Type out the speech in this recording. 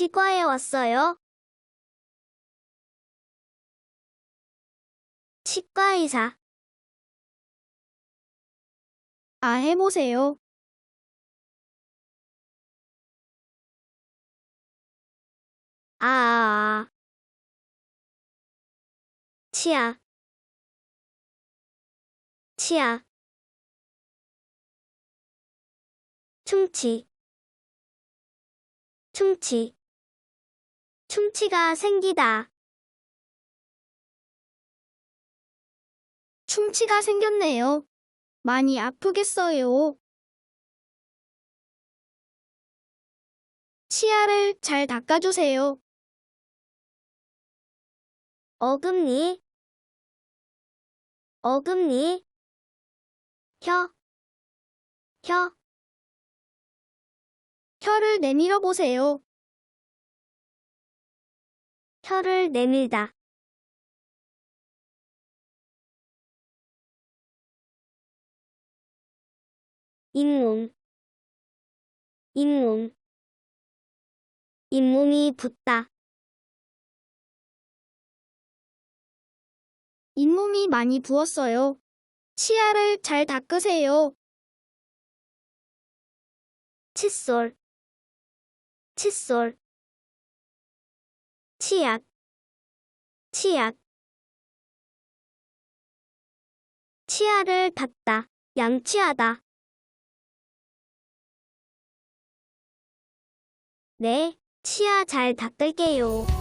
치과에 왔어요. 치과의사. 해보세요. 아. 치아. 치아. 충치. 충치. 충치가 생기다. 충치가 생겼네요. 많이 아프겠어요. 치아를 잘 닦아주세요. 어금니. 어금니. 혀. 혀. 혀를 내밀어 보세요. 혀를 내밀다. 잇몸. 잇몸. 잇몸이 붓다. 잇몸이 많이 부었어요. 치아를 잘 닦으세요. 칫솔. 칫솔. 치약. 치약. 치아를 닦다. 양치하다. 네, 치아 잘 닦을게요.